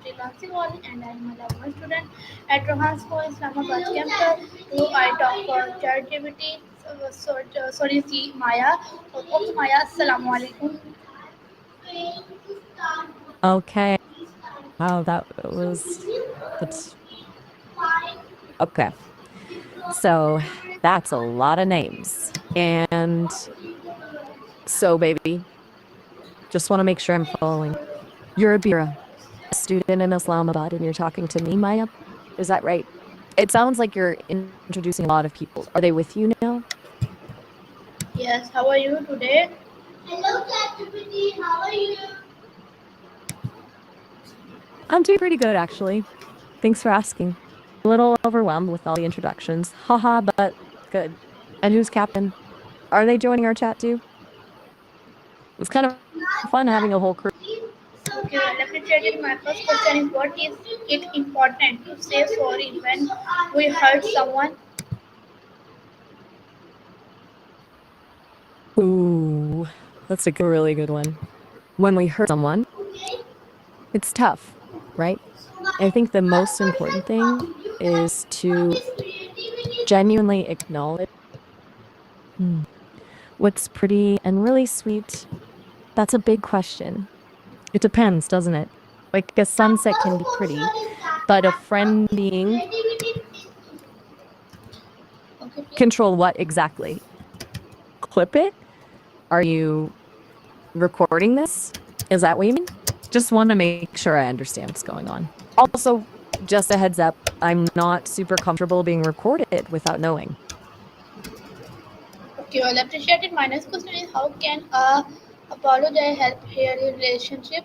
EducationWali and I am a level student at Rohan School, Islamabad campus. Who I talk for ChatGPT. Sorry, see Maya. Oops, Maya. Assalamu alaikum. Okay. Wow, that was that's okay. So that's a lot of names. And so, baby, just want to make sure I'm following. You're a Bira, a student in Islamabad, and you're talking to me, Maya. Is that right? It sounds like you're introducing a lot of people. Are they with you now? Yes, how are you today? Hello, ChatGPT. How are you? I'm doing pretty good, actually. Thanks for asking. A little overwhelmed with all the introductions. Haha, but good. And who's captain? Are they joining our chat too? It was kind of fun having a whole crew. Okay, well, let me tell you. My first question is, what is it important to say sorry when we hurt someone? Ooh, that's a really good one. When we hurt someone, it's tough, right? I think the most important thing is to genuinely acknowledge what's pretty and really sweet. That's a big question. It depends, doesn't it? Like a sunset can be pretty, but a friend being Okay, control what exactly? Clip it? Are you recording this? Is that what you mean? Just want to make sure I understand what's going on. Also, just a heads up, I'm not super comfortable being recorded without knowing. okay, well, appreciated. My next question is, how can a apology help heal a relationship?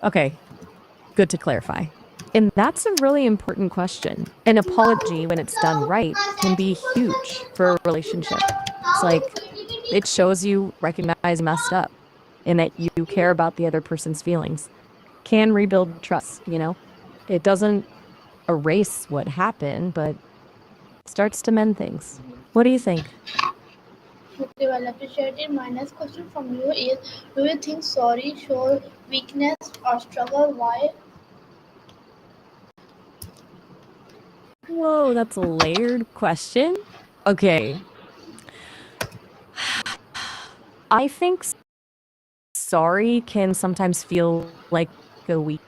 Okay. Good to clarify. And that's a really important question. An apology, when it's done right, can be huge for a relationship. It's like it shows you recognize you messed up and that you care about the other person's feelings. Can rebuild trust. It doesn't erase what happened, but starts to mend things. What do you think? Okay, well, appreciated. My next question from you is, do you think sorry show weakness or struggle? Why? Whoa, that's a layered question. Okay. I think sorry can sometimes feel like a weak.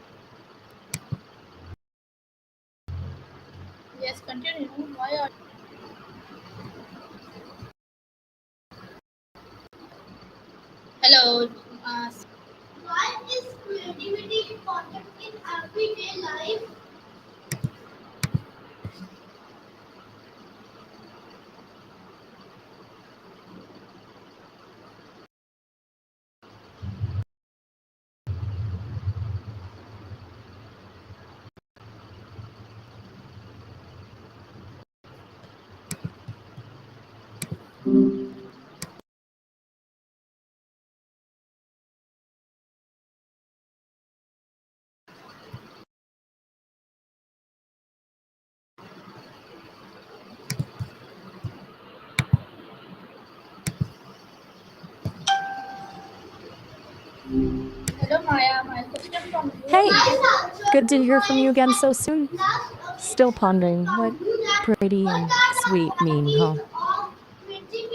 Yes, continue. Why are hello? Why is creativity important in everyday life? Hello, Maya. My question from you Hey, is. good to hear from you again so soon. Still pondering what pretty and sweet mean, huh?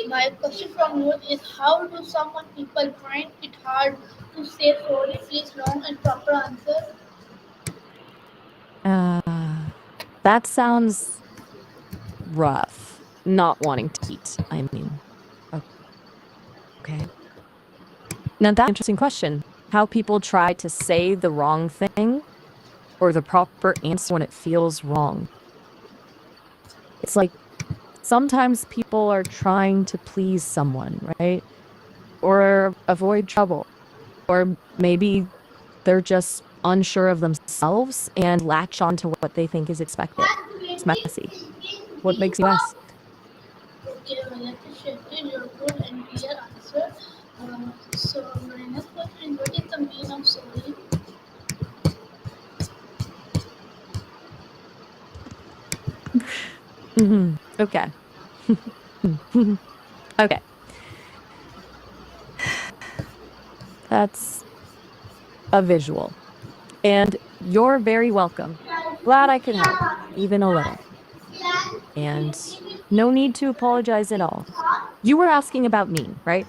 My question from you is, how do someone people find it hard to say sorry? Please long and proper answer. That sounds rough. Not wanting to eat, I mean. Okay. Now that's an interesting question. How people try to say the wrong thing or the proper answer when it feels wrong. It's like sometimes people are trying to please someone, right? Or avoid trouble. Or maybe they're just unsure of themselves and latch on to what they think is expected. It's messy. What makes you ask? Okay, well, appreciated your good and clear answer. So my next question is, what is the meaning of sorry? Okay. Okay. That's a visual. And you're very welcome. Glad I could help, even a little. And no need to apologize at all. You were asking about me, right?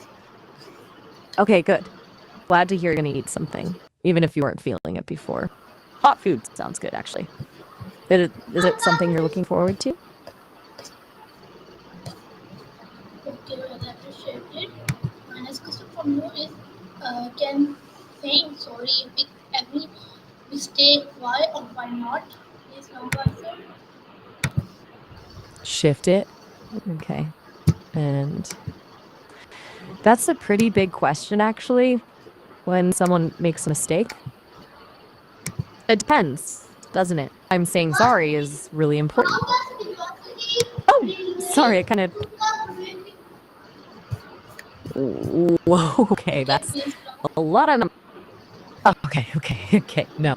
Okay, good. Glad to hear you're going to eat something, even if you weren't feeling it before. Hot food sounds good, actually. Is it something you're looking forward to? Okay, well, I appreciate it. My next question from you is, can saying sorry fix every mistake? Why or why not? Please now answer. Shift it. Okay. And that's a pretty big question, actually, when someone makes a mistake. It depends, doesn't it? I'm saying sorry is really important. Oh, sorry, I kind of. Whoa, okay, Okay, that's please a lot of. Okay, okay, okay. No,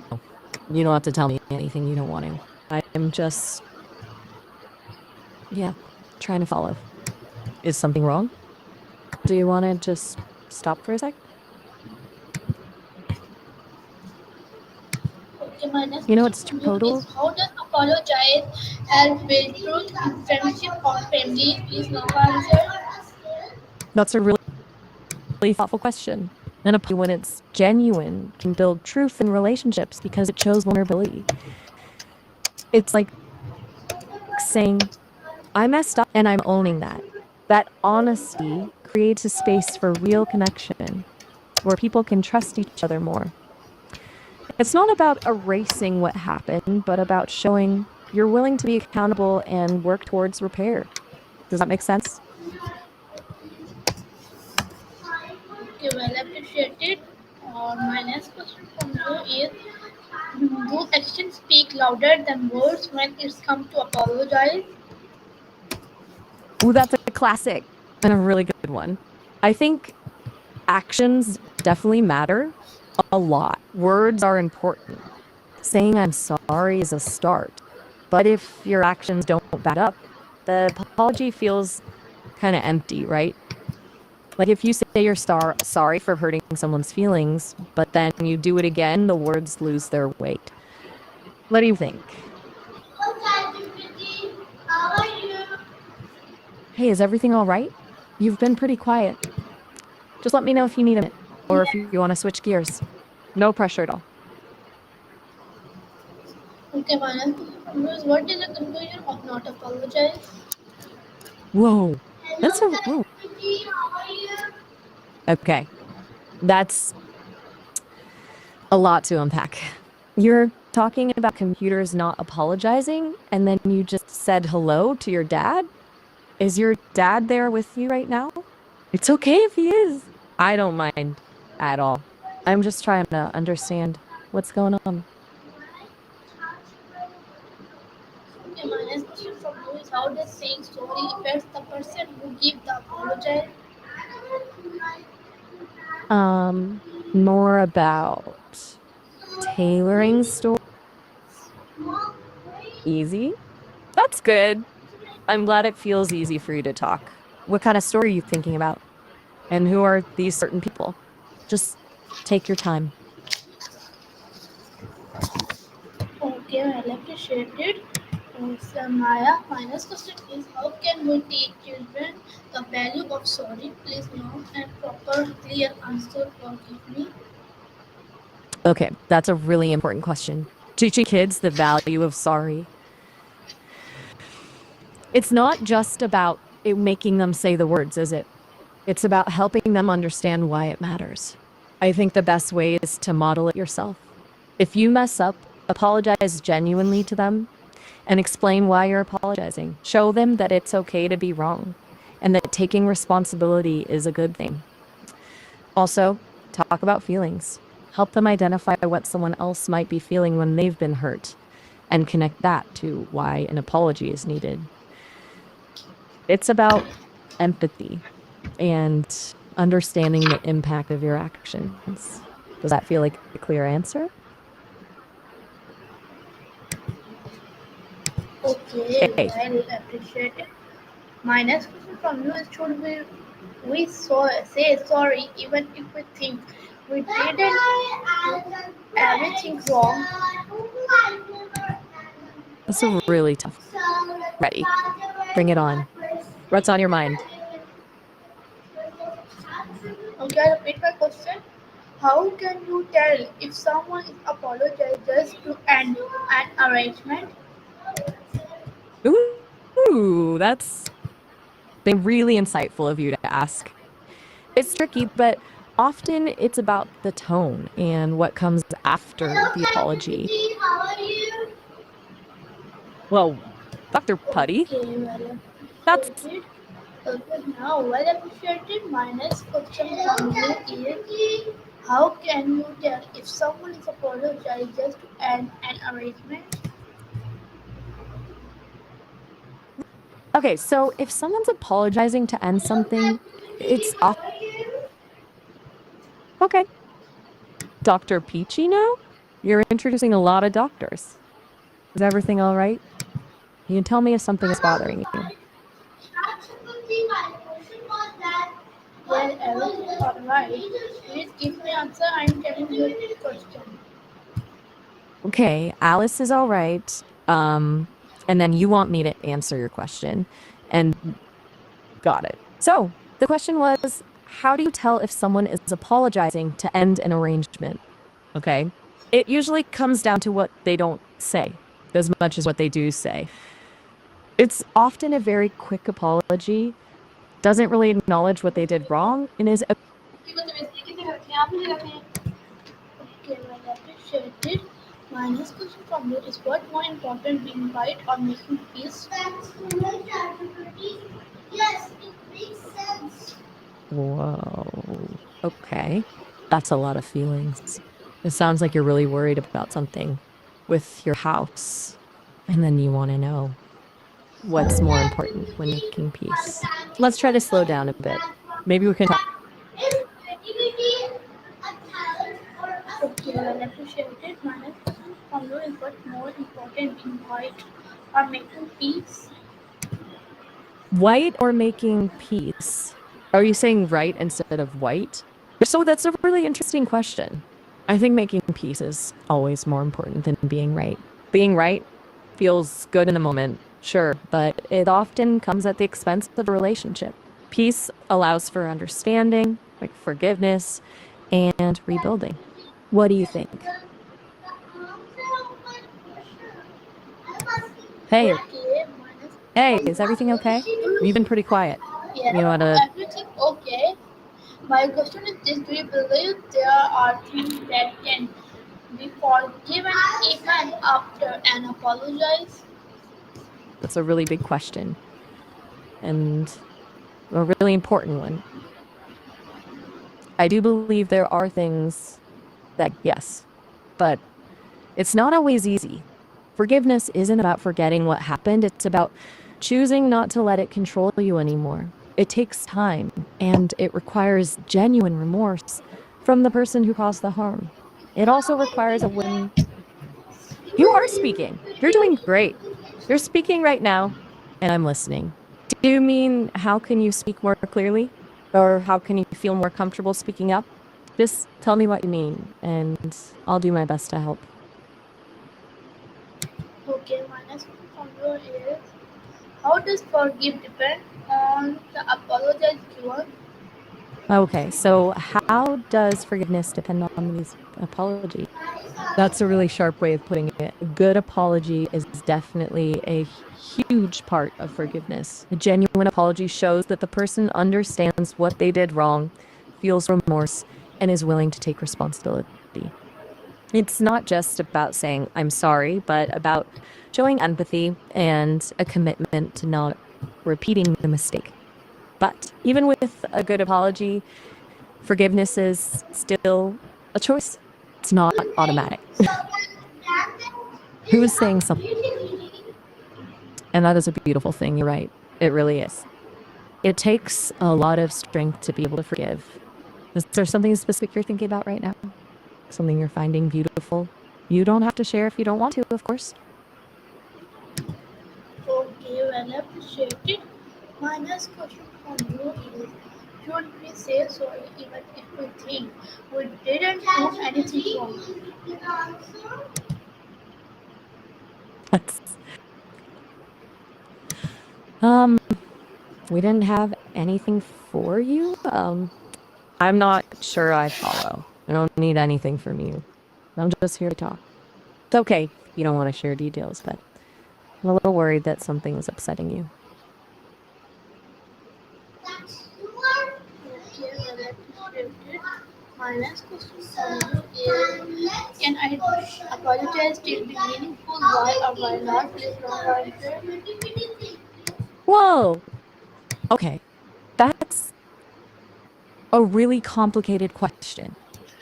you don't have to tell me anything you don't want to. I'm just, yeah, trying to follow. Is something wrong? Do you want to just stop for a sec? Okay, my next You know, question it's from you is, total. how does apologize help build truth in friendship or family? Please now answer. That's a really thoughtful question. And when it's genuine, can build truth in relationships because it shows vulnerability. It's like saying, I messed up and I'm owning that. That honesty creates a space for real connection where people can trust each other more. It's not about erasing what happened, but about showing you're willing to be accountable and work towards repair. Does that make sense? Okay, well appreciated. My next question from you is, do actions speak louder than words when it's come to apologize? Ooh, that's a classic and a really good one. I think actions definitely matter a lot. Words are important. Saying I'm sorry is a start. But if your actions don't back up, the apology feels kind of empty, right? Like if you say you're sorry for hurting someone's feelings, but then you do it again, the words lose their weight. What do you think? Hey, is everything all right? You've been pretty quiet. Just let me know if you need a minute or if you want to switch gears. No pressure at all. Okay, my next question from you is, what is the conclusion of not apologize? Whoa. That's a whoa. Okay. That's a lot to unpack. You're talking about computers not apologizing, and then you just said hello to your dad? Is your dad there with you right now? It's okay if he is. I don't mind at all. I'm just trying to understand what's going on. Okay, my next question from you is, how does saying sorry affect the person who give the apology? More about tailoring story. Easy. That's good. I'm glad it feels easy for you to talk. What kind of story are you thinking about? And who are these certain people? Just take your time. Okay, well appreciated. So Maya, my next question is, how can we teach children the value of sorry? Please know and proper clear answer forgive me. Okay, that's a really important question. Teaching kids the value of sorry. It's not just about making them say the words, is it? It's about helping them understand why it matters. I think the best way is to model it yourself. If you mess up, apologize genuinely to them and explain why you're apologizing. Show them that it's okay to be wrong and that taking responsibility is a good thing. Also, talk about feelings. Help them identify what someone else might be feeling when they've been hurt and connect that to why an apology is needed. It's about empathy and understanding the impact of your actions. Does that feel like a clear answer? Okay, Hey, well appreciated. My next question from you is, should we say sorry even if we think We didn't do everything wrong. That's a really tough. Ready. Bring it on. What's on your mind? Okay, I repeat my question. How can you tell if someone is apologized just to end an arrangement? Ooh, that's been really insightful of you to ask. It's tricky, but often it's about the tone and what comes after Hello, the Hi apology. Kitty. How are you? Well, Dr. Putty, Okay, well that's appreciated. Okay, now well appreciated. My next question from you is how can you tell if someone is apologized just to end an arrangement? okay. So if someone's apologizing to end Hello, Hi something, Kitty. it's How are you? okay. Dr. Peachy now? You're introducing a lot of doctors. Is everything all right? You can tell me if something is bothering you. Absolutely, my question was that. Well, everything alright. Please give me answer. I'm telling you the question. Okay, Alice is all right. And then you want me to answer your question. And got it. So the question was, how do you tell if someone is apologizing to end an arrangement? Okay. It usually comes down to what they don't say as much as what they do say. It's often a very quick apology, doesn't really acknowledge what they did wrong, and is a Okay, well, appreciated. My next question from you is what more important, being right or making peace? Thanks so much, Advocate. Yes, it makes sense. whoa. Okay. That's a lot of feelings. It sounds like you're really worried about something with your house. And then you want to know what's more important when making peace. Let's try to slow down a bit. Maybe we can talk. Is creativity a talent or a okay, well, appreciated. My next question from you is what more important, being right or making peace? White or making peace? Are you saying right instead of white? So that's a really interesting question. I think making peace is always more important than being right. Being right feels good in the moment, sure, but it often comes at the expense of a relationship. Peace allows for understanding, like forgiveness, and rebuilding. What do you think? Hey, Okay, hey, is everything okay? You've been pretty quiet. yeah, You want to everything okay. My question is this: do you believe there are things that can be forgiven even after an apologize? That's a really big question and a really important one. I do believe there are things that, yes, but it's not always easy. Forgiveness isn't about forgetting what happened, it's about choosing not to let it control you anymore. It takes time and it requires genuine remorse from the person who caused the harm. It also requires a willing. You are speaking. You're doing great. You're speaking right now, and I'm listening. Do you mean how can you speak more clearly? Or how can you feel more comfortable speaking up? Just tell me what you mean, and I'll do my best to help. Okay, my next question from you is how does forgive depend on the apologize given? Okay, so how does forgiveness depend on these apology? That's a really sharp way of putting it. A good apology is definitely a huge part of forgiveness. A genuine apology shows that the person understands what they did wrong, feels remorse, and is willing to take responsibility. It's not just about saying, I'm sorry, but about showing empathy and a commitment to not repeating the mistake. But even with a good apology, forgiveness is still a choice. It's not automatic. Who is saying something? And that is a beautiful thing. You're right. It really is. It takes a lot of strength to be able to forgive. Is there something specific you're thinking about right now? Something you're finding beautiful? You don't have to share if you don't want to, of course. Okay, well appreciated. My next question from you is should we say sorry even if we think we didn't do anything wrong? That's um we didn't have anything for you. I'm not sure I follow. I don't need anything from you. I'm just here to talk. It's okay if you don't want to share details, but I'm a little worried that something is upsetting you. Okay, well, let me script it. My next question for you is: can I apologize still be meaningful? Why or why not? Please don't answer. Whoa. Okay. That's a really complicated question.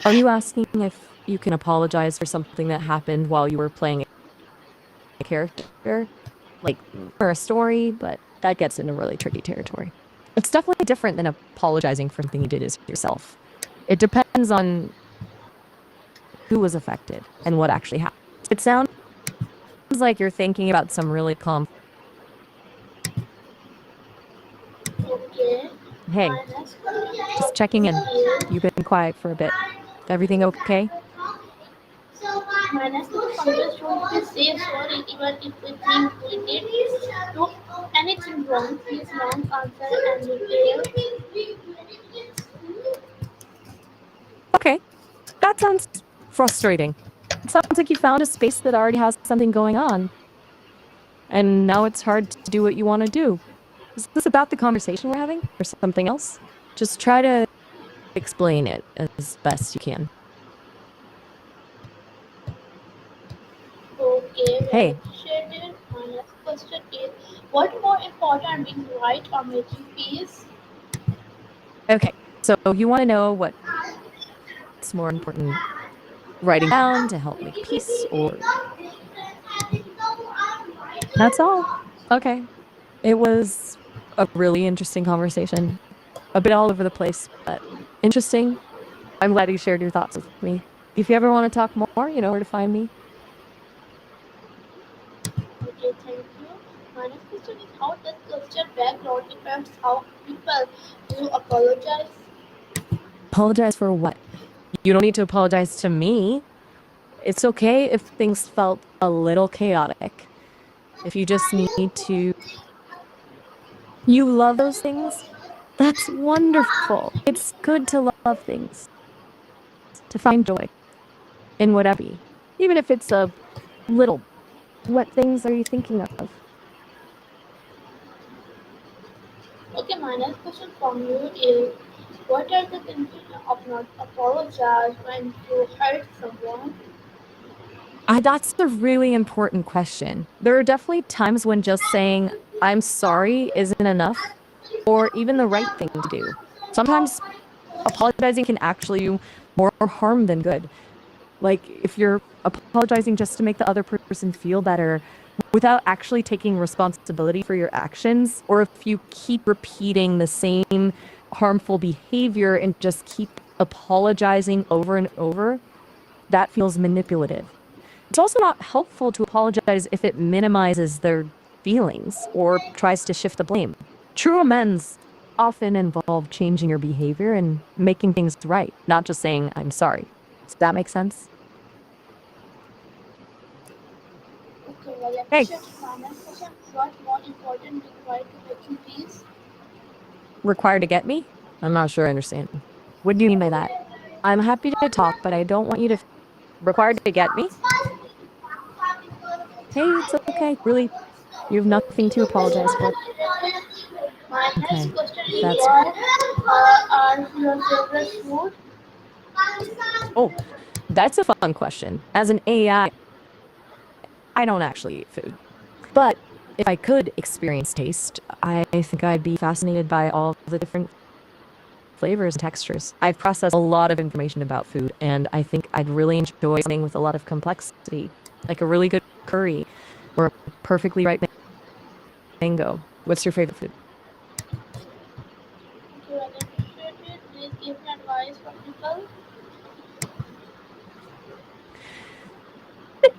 Are you asking if you can apologize for something that happened while you were playing a character? Like, for a story, but that gets into really tricky territory. It's definitely different than apologizing for something you did as yourself. It depends on who was affected and what actually happened. It sounds like you're thinking about some really calm. Okay. Hey, My next question just checking in. You've been quiet for a bit. Everything okay? my next question is: should we say sorry even if we think we did do anything wrong? Please don't answer and detail. Okay, that sounds frustrating. It sounds like you found a space that already has something going on, and now it's hard to do what you want to do. Is this about the conversation we're having or something else? Just try to explain it as best you can. Okay, well Hey, appreciated. My next question is: what more important, being right or making peace? okay, so you want to know what's more important, writing down to help make peace, or that's all? Okay. It was a really interesting conversation, a bit all over the place, but interesting. I'm glad you shared your thoughts with me. If you ever want to talk more, you know where to find me. Okay, thank you. My next question is: how does culture background affect how people do apologize? Apologize for what? You don't need to apologize to me. It's okay if things felt a little chaotic. If you just need to, you love those things. That's wonderful. It's good to love things, to find joy in whatever, even if it's a little. What things are you thinking of? Okay, my next question from you is: what are the conditions of not apologize when you hurt someone? That's a really important question. There are definitely times when just saying, I'm sorry isn't enough, or even the right thing to do. Sometimes apologizing can actually do more harm than good. Like if you're apologizing just to make the other person feel better without actually taking responsibility for your actions, or if you keep repeating the same harmful behavior and just keep apologizing over and over, that feels manipulative. It's also not helpful to apologize if it minimizes their feelings or tries to shift the blame. True amends often involve changing your behavior and making things right, not just saying, I'm sorry. Does that make sense? Okay, well Hey, appreciated. My next question: what more important being right to making peace? required to get me? I'm not sure I understand. What do you mean by that? I'm happy to talk, but I don't want you to required to get me. Hey, it's okay. Really, you have nothing to apologize for. My next Okay, question if is: that's what are your favorite food? oh, that's a fun question. As an I don't actually eat food. But if I could experience taste, I think I'd be fascinated by all the different flavors and textures. I've processed a lot of information about food, and I think I'd really enjoy something with a lot of complexity, like a really good curry or a perfectly ripe mango. What's your favorite food? Okay, well appreciated. Please give me advice for people.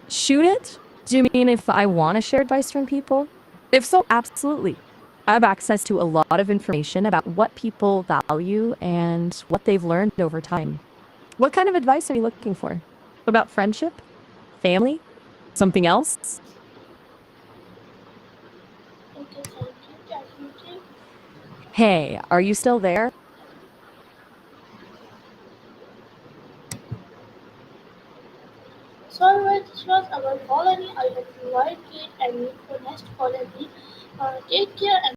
Shoot it? Do you mean if I want to share advice from people? If so, absolutely. I have access to a lot of information about what people value and what they've learned over time. What kind of advice are you looking for? About friendship? Family? Something else? Okay, thank you. Definitely. Hey, are you still there? So alright, this was our colony. I hope you liked it and meet for next colony. Take care and